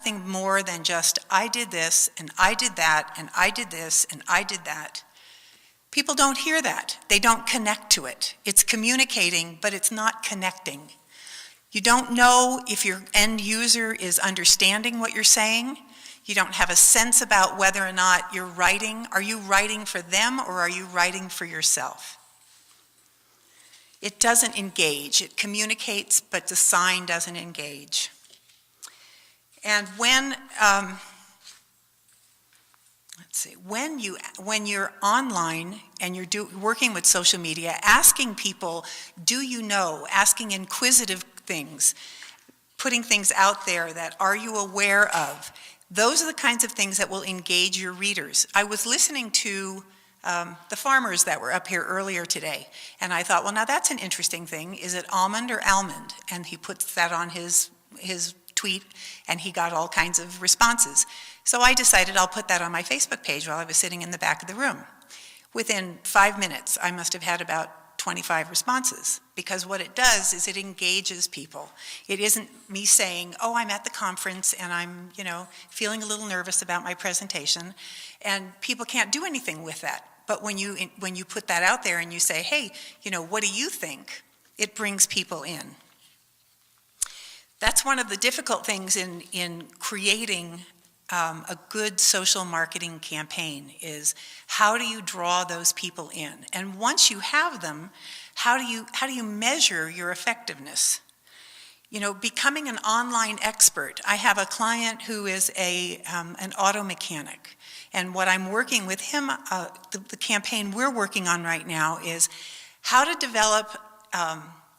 more than just, I did this, and I did that, and I did this, and I did that. People don't hear that. They don't connect to it. It's communicating, but it's not connecting. You don't know if your end user is understanding what you're saying. You don't have a sense about whether or not you're writing. Are you writing for them, or are you writing for yourself? It doesn't engage. It communicates, but the sign doesn't engage. And when you're online and you're working with social media, asking people, do you know, asking inquisitive things, putting things out there that are you aware of, those are the kinds of things that will engage your readers. I was listening to the farmers that were up here earlier today, and I thought, well, now that's an interesting thing. Is it almond or almond? And he puts that on his tweet, and he got all kinds of responses. So I decided I'll put that on my Facebook page while I was sitting in the back of the room. Within 5 minutes, I must have had about 25 responses, because what it does is it engages people. It isn't me saying, oh, I'm at the conference and I'm, feeling a little nervous about my presentation, and people can't do anything with that. But when you put that out there and you say, hey, what do you think? It brings people in. That's one of the difficult things in creating a good social marketing campaign, is how do you draw those people in? And once you have them, how do you measure your effectiveness? Becoming an online expert. I have a client who is an auto mechanic, and what I'm working with him, the campaign we're working on right now, is how to develop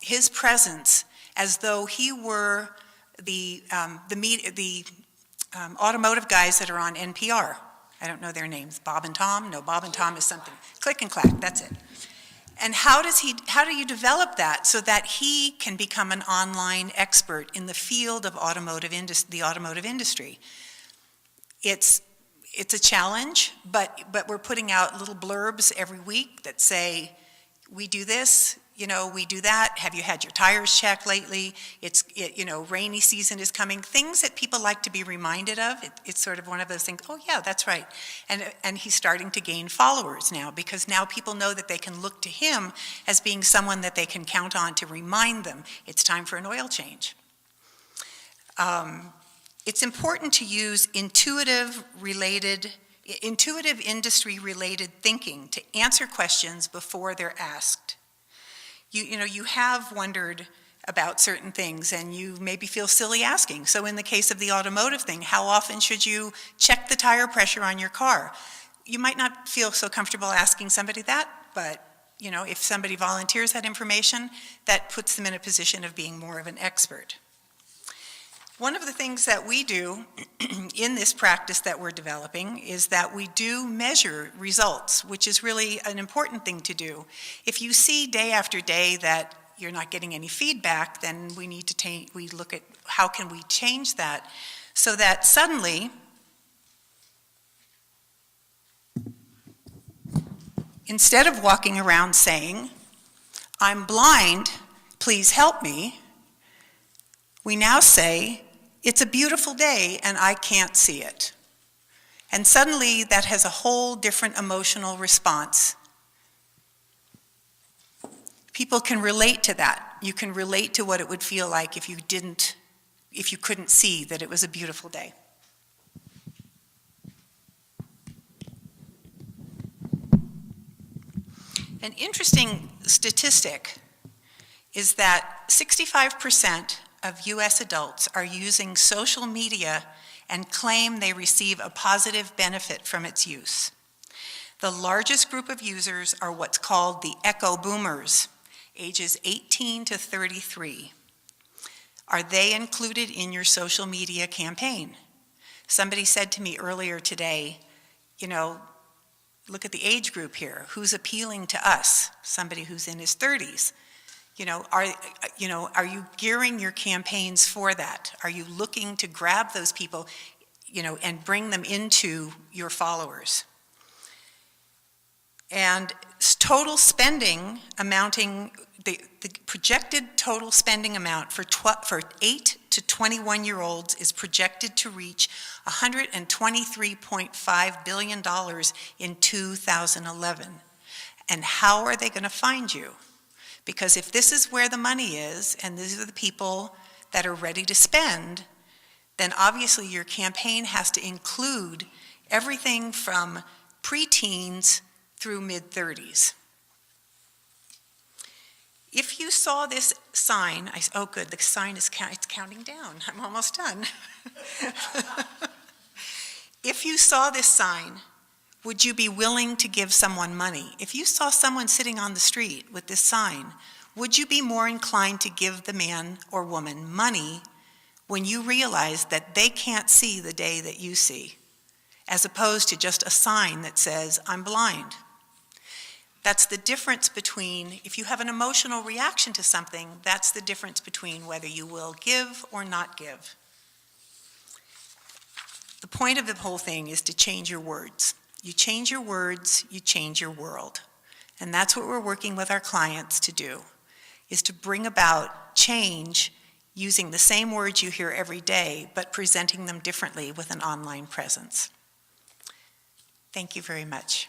his presence as though he were the automotive guys that are on NPR. I don't know their names. Bob and Tom? No, Bob and Tom is something. Click and clack, that's it. And how do you develop that so that he can become an online expert in the field of the automotive industry? It's a challenge, but we're putting out little blurbs every week that say, we do this, we do that. Have you had your tires checked lately? Rainy season is coming. Things that people like to be reminded of. It's sort of one of those things, oh yeah, that's right. And he's starting to gain followers now, because now people know that they can look to him as being someone that they can count on to remind them it's time for an oil change. It's important to use intuitive industry-related thinking to answer questions before they're asked. You have wondered about certain things, and you maybe feel silly asking. So in the case of the automotive thing, how often should you check the tire pressure on your car? You might not feel so comfortable asking somebody that, but if somebody volunteers that information, that puts them in a position of being more of an expert. One of the things that we do in this practice that we're developing is that we do measure results, which is really an important thing to do. If you see day after day that you're not getting any feedback, then we need to we look at how can we change that so that suddenly instead of walking around saying, I'm blind, please help me, we now say, it's a beautiful day and I can't see it. And suddenly that has a whole different emotional response. People can relate to that. You can relate to what it would feel like if you couldn't see that it was a beautiful day. An interesting statistic is that 65% of U.S. adults are using social media and claim they receive a positive benefit from its use. The largest group of users are what's called the echo boomers, ages 18 to 33. Are they included in your social media campaign? Somebody said to me earlier today, look at the age group here. Who's appealing to us? Somebody who's in his 30s. Are you gearing your campaigns for that? Are you looking to grab those people, and bring them into your followers? And total spending amounting, the projected total spending amount for 8 to 21-year-olds is projected to reach $123.5 billion in 2011. And how are they going to find you? Because if this is where the money is, and these are the people that are ready to spend, then obviously your campaign has to include everything from preteens through mid-30s. If you saw this sign, oh good, the sign is it's counting down. I'm almost done. If you saw this sign, would you be willing to give someone money? If you saw someone sitting on the street with this sign, would you be more inclined to give the man or woman money when you realize that they can't see the day that you see, as opposed to just a sign that says, I'm blind? That's the difference between, if you have an emotional reaction to something, that's the difference between whether you will give or not give. The point of the whole thing is to change your words. You change your words, you change your world. And that's what we're working with our clients to do, is to bring about change using the same words you hear every day, but presenting them differently with an online presence. Thank you very much.